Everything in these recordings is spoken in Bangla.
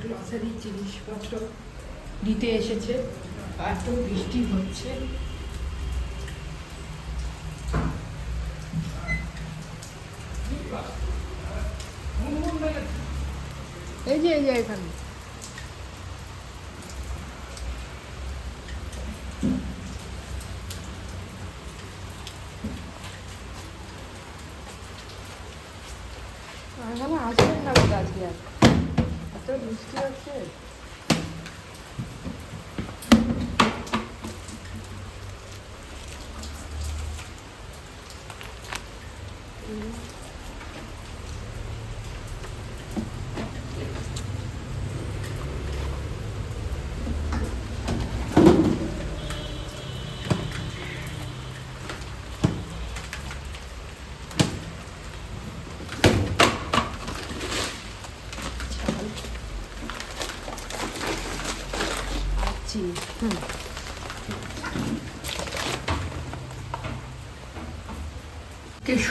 গ্রসারি জিনিসপত্র দিতে এসেছে। এত বৃষ্টি হচ্ছে। এই যে এখানে আসবেন না আজকে এত বৃষ্টি হচ্ছে।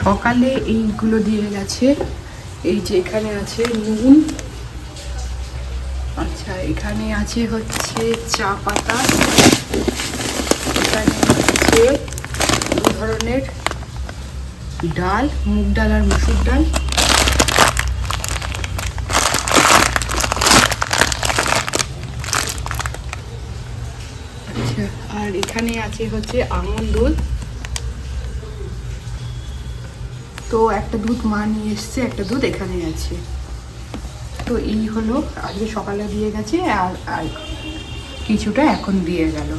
সকালে এইগুলো দিয়ে গেছে। এই যে এখানে আছে নুন, আচ্ছা এখানে আছে হচ্ছে চা পাতা, এখানে আছে দু ধরনের ডাল, মুগ ডাল আর মসুর ডাল, আচ্ছা আর এখানে আছে হচ্ছে আমন্ড দুধ। তো একটা দুধ মা নিয়ে এসছে, একটা দুধ এখানে আছে। তো এই হলো আজকে সকালে দিয়ে গেছে, আর কিছুটা এখন দিয়ে গেল।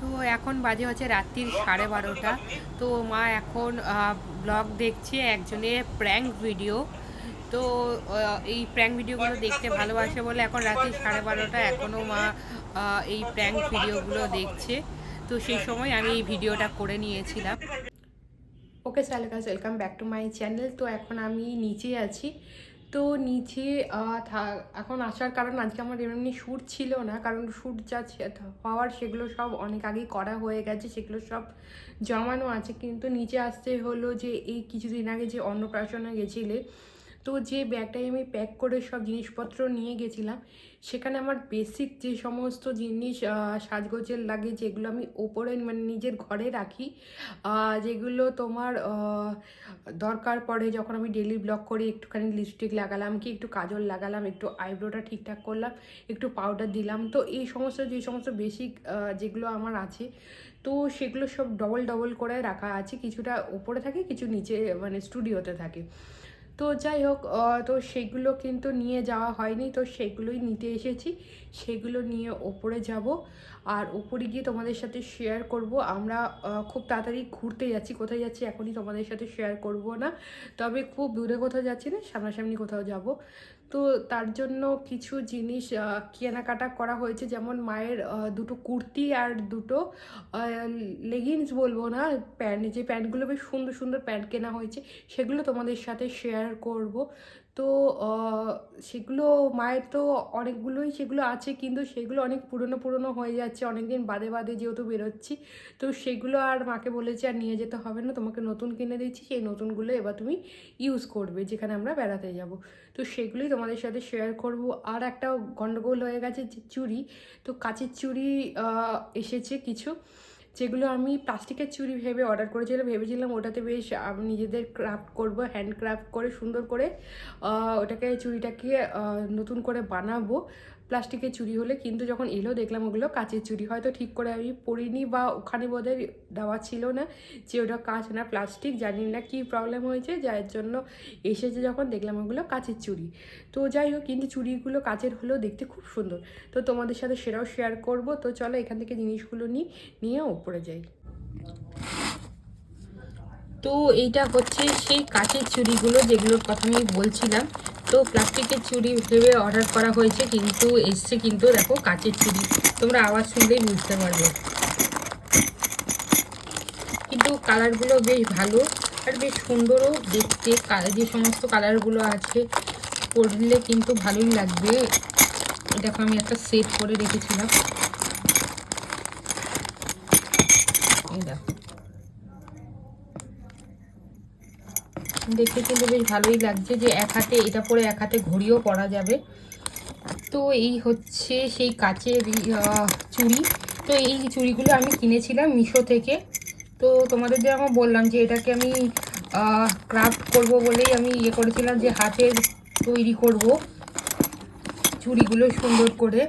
তো এখন বাজে হচ্ছে রাত্রির 12:30। তো মা এখন ব্লগ দেখছে, একজনের প্র্যাঙ্ক ভিডিও। তো এই প্র্যাঙ্ক ভিডিওগুলো দেখতে ভালোবাসে বলে এখন রাত্রি 12:30 এখনও মা এই প্র্যাঙ্ক ভিডিওগুলো দেখছে। তো সেই সময় আমি এই ভিডিওটা করে নিয়েছিলাম। ওকে স্যালকাস, welcome back to my channel. তো এখন আমি নিচে আছি। তো নিচে এখন আসার কারণ আজকে আমার এমনি শ্যুট ছিল না, কারণ শ্যুট যা হওয়ার সেগুলো সব অনেক আগেই করা হয়ে গেছে, সেগুলো সব জমানো আছে। কিন্তু নিচে আসতে হলো যে এই কিছুদিন আগে যে অন্নপ্রাশনে গেছিলে, তো যে ব্যাগটায় আমি প্যাক করে সব জিনিসপত্র নিয়ে গেছিলাম, সেখানে আমার বেসিক যে সমস্ত জিনিস সাজগোজের লাগে, যেগুলো আমি ওপরে মানে নিজের ঘরে রাখি, যেগুলো তোমার দরকার পড়ে যখন আমি ডেলি ব্লগ করি, একটুখানি লিপস্টিক লাগালাম, কি একটু কাজল লাগালাম, একটু আইব্রোটা ঠিকঠাক করলাম, একটু পাউডার দিলাম। তো এই সমস্ত যে সমস্ত বেসিক যেগুলো আমার আছে, তো সেগুলো সব ডবল করে রাখা আছে। কিছুটা ওপরে থাকে, কিছু নিচে মানে স্টুডিওতে থাকে। তো যাই হোক, তো সেগুলো কিন্তু নিয়ে যাওয়া হয়নি, তো সেগুলোই নিতে এসেছি। সেগুলো নিয়ে ওপরে যাব, আর ওপরে গিয়ে তোমাদের সাথে শেয়ার করব। আমরা খুব তাড়াতাড়ি ঘুরতে যাচ্ছি। কোথায় যাচ্ছি এখনই তোমাদের সাথে শেয়ার করব না, তবে খুব দূরে কোথাও যাচ্ছি না, সামনাসামনি কোথাও যাব। তো তার জন্য কিছু জিনিস কেনাকাটা করা হয়েছে, যেমন মায়ের দুটো কুর্তি আর দুটো লেগিংস বলবো না, প্যান্ট, যে প্যান্টগুলো বেশ সুন্দর সুন্দর প্যান্ট কেনা হয়েছে, সেগুলো তোমাদের সাথে শেয়ার করব। তো সেগুলো মায়ের তো অনেকগুলোই সেগুলো আছে, কিন্তু সেগুলো অনেক পুরনো হয়ে যাচ্ছে, অনেক দিন বাদে যেহেতু বেরোচ্ছি। তো সেগুলো আর মাকে বলেছি আর নিয়ে যেতে হবে না, তোমাকে নতুন কিনে দিচ্ছি, সেই নতুনগুলো এবার তুমি ইউজ করবে যেখানে আমরা বেড়াতে যাব। তো সেগুলোই তোমাদের সাথে শেয়ার করব। আর একটা গন্ডগোল হয়ে গেছে যে চুড়ি, তো কাচের চুড়ি এসেছে কিছু, যেগুলো আমি প্লাস্টিকের চুড়ি ভেবে অর্ডার করেছিলাম। ভেবেছিলাম ওটাতে বেশ আমি নিজেদের ক্রাফট করব, হ্যান্ড ক্রাফট করে সুন্দর করে ওটাকে চুড়িটাকে নতুন করে বানাবো প্লাস্টিকের চুড়ি হলে। কিন্তু যখন এলো দেখলাম ওগুলো কাচের চুড়ি। হয়তো ঠিক করে আমি পরিনি, বা ওখানে বোধহয় দেওয়া ছিল না যে ওটা কাঁচ না প্লাস্টিক, জানি না কি প্রবলেম হয়েছে, যার জন্য এসেছে যখন দেখলাম ওগুলো কাচের চুড়ি। তো যাই হোক, কিন্তু চুড়িগুলো কাচের হলেও দেখতে খুব সুন্দর। তো তোমাদের সাথে সেটাও শেয়ার করব। তো চলো এখান থেকে জিনিসগুলো নিয়ে ওপরে যাই। তো এইটা হচ্ছে সেই কাচের চুড়িগুলো যেগুলোর কথা আমি বলছিলাম। তো প্লাস্টিকের চুড়ি ভেবে অর্ডার করা হয়েছে, কিন্তু এসছে কিন্তু দেখো কাচের চুড়ি। তোমরা আওয়াজ শুনলেই বুঝতে পারবে। কিন্তু কালারগুলো বেশ ভালো আর বেশ সুন্দরও দেখতে। যে সমস্ত কালারগুলো আছে পরলে কিন্তু ভালোই লাগবে। দেখো আমি একটা সেট করে রেখেছিলাম, দেখো দেখতে কিন্তু বেশ ভালোই লাগছে, যে এক হাতে এটা পরে এক হাতে ঘড়িও পরা যাবে। তো এই হচ্ছে সেই কাচের চুড়ি। তো এই চুড়িগুলো আমি কিনেছিলাম মিশো থেকে। তো তোমাদের যে আমি বললাম যে এটাকে আমি ক্রাফট করব বলেই আমি ইয়ে করেছিলাম, যে হাতের তৈরি করব চুড়িগুলো সুন্দর করে,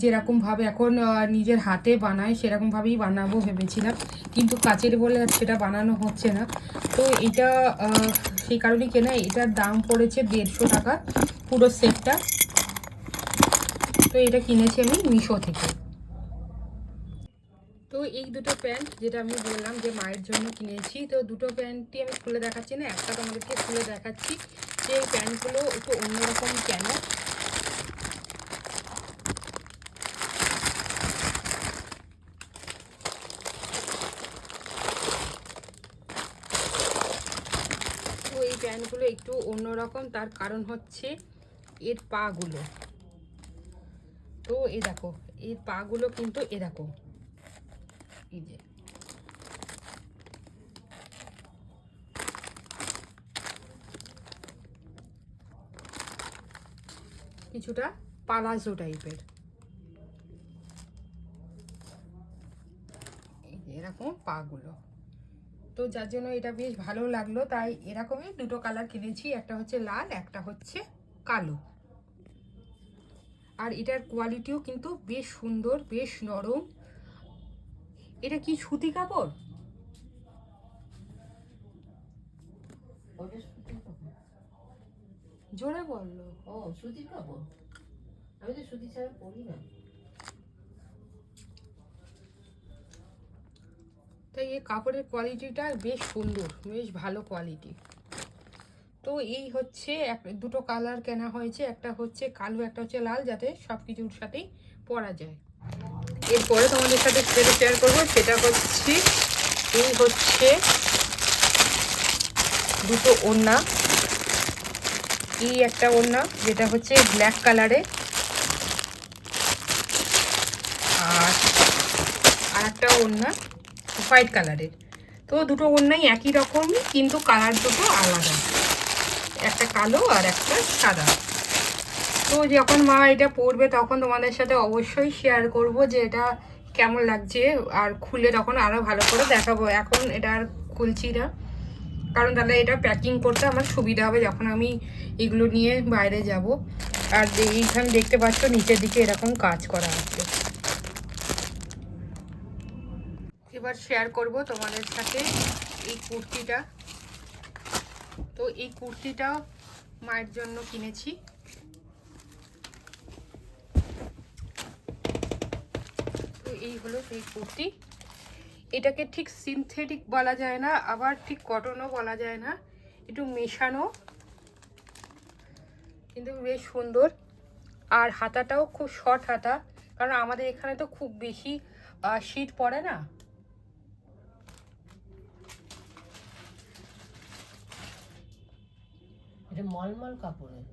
যেরকমভাবে এখন নিজের হাতে বানায় সেরকমভাবেই বানাবো ভেবেছিলাম, কিন্তু কাচের বলে সেটা বানানো হচ্ছে না। তো এটা সেই কারণেই কেনা। এটার দাম পড়েছে 150 টাকা পুরো সেটটা। তো এটা কিনেছি আমি মিশো থেকে। তো এই দুটো প্যান্ট যেটা আমি বললাম যে মায়ের জন্য কিনেছি, তো দুটো প্যান্টই আমি খুলে দেখাচ্ছি না, একটা তোমাদেরকে খুলে দেখাচ্ছি যে এই প্যান্টগুলো একটু অন্যরকম কেন। তো এই প্যান্টগুলো একটু অন্যরকম, তার কারণ হচ্ছে এর পাগুলো। তো এই দেখো, এর পাগুলো কিন্তু এরকম, এই যে কিছুটা পালাজো টাইপের, এরকম পাগুলো। তো যার জন্য এটা বেশ ভালো লাগলো, তাই এরকমই দুটো কালার কিনেছি, একটা হচ্ছে লাল, একটা হচ্ছে কালো। আর এটার কোয়ালিটিও কিন্তু বেশ সুন্দর, বেশ নরম। এটা কি সুতি কাপড়? জোরে বললো। ও সুতির কাপড়, আমি তো সুতি ছাড়া পরি না। তাই এই কাপড়ের কোয়ালিটিটা বেশ সুন্দর, বেশ ভালো কোয়ালিটি। তো এই হচ্ছে দুটো কালার কেনা হয়েছে, একটা হচ্ছে কালো, একটা হচ্ছে লাল, যাতে সব কিছুর সাথেই পরা যায়। এরপরে তোমাদের সাথে যেটা শেয়ার করবো সেটা হচ্ছে এই হচ্ছে দুটো ওড়না। এই একটা ওড়না যেটা হচ্ছে ব্ল্যাক কালারে, আর একটা ওড়না হোয়াইট কালারের। তো দুটো ওড়নাই একই রকমই, কিন্তু কালার দুটো আলাদা, একটা কালো আর একটা সাদা। তো যখন মা এটা পরবে তখন তোমাদের সাথে অবশ্যই শেয়ার করব যে এটা কেমন লাগছে, আর খুলে তখন আরও ভালো করে দেখাবো। এখন এটা আর খুলছি না, কারণ তাহলে এটা প্যাকিং করতে আমার সুবিধা হবে যখন আমি এগুলো নিয়ে বাইরে যাব। আর এইখানে দেখতে পাচ্ছ নিচের দিকে এরকম কাজ করা আছে। এবার শেয়ার করব তোমাদের সাথে এই কুর্তিটা। তো এই কুর্তিটা মায়ের জন্য কিনেছি। তো এই হলো সেই কুর্তি। এটাকে ঠিক সিনথেটিক বলা যায় না, আবার ঠিক কটনও বলা যায় না, একটু মেশানো, কিন্তু বেশ সুন্দর। আর হাতাটাও খুব শর্ট হাতা, কারণ আমাদের এখানে তো খুব বেশি শীত পড়ে না। এটা মলমল কাপড়ের,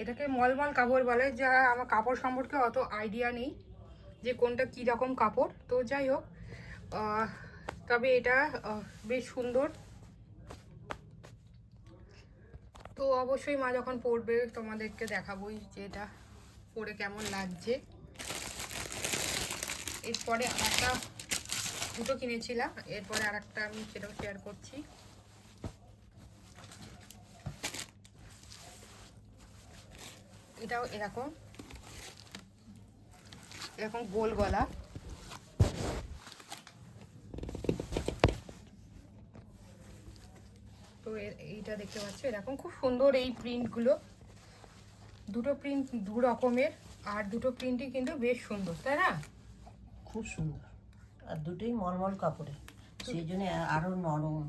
এটাকে মলমল কাপড় বলে, যা আমার কাপড় সম্পর্কে অত আইডিয়া নেই যে কোনটা কী রকম কাপড়। তো যাই হোক, তবে এটা বেশ সুন্দর। তো অবশ্যই মা যখন পরবে তোমাদেরকে দেখাবোই যে এটা পরে কেমন লাগছে। এরপরে আরেকটা, দুটো কিনেছিলাম, এরপরে আরেকটা আমি সেটাও শেয়ার করছি। এটাও এরকম এরকম গোল গলা। তো এইটা দেখতে পাচ্ছ এরকম খুব সুন্দর এই প্রিন্টগুলো, দুটো প্রিন্ট দু রকমের, আর দুটো প্রিন্টই কিন্তু বেশ সুন্দর, তাই না? খুব সুন্দর, আর দুটোই মলমল কাপড়ে, সেই জন্য আরো নরম।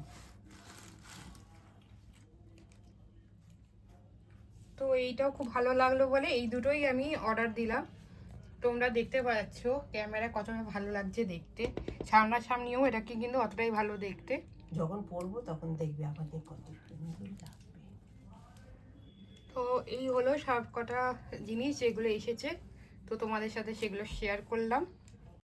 তো এইটাও খুব ভালো লাগলো বলে এই দুটোই আমি অর্ডার দিলাম। তোমরা দেখতে পাচ্ছ ক্যামেরা কতটা ভালো লাগছে দেখতে, সামনাসামনিও এটাকে কিন্তু অতটাই ভালো দেখতে। যখন পরবো তখন দেখবে আমাদের কত সুন্দর লাগবে। তো এই হলো সব কটা জিনিস যেগুলো এসেছে, তো তোমাদের সাথে সেগুলো শেয়ার করলাম।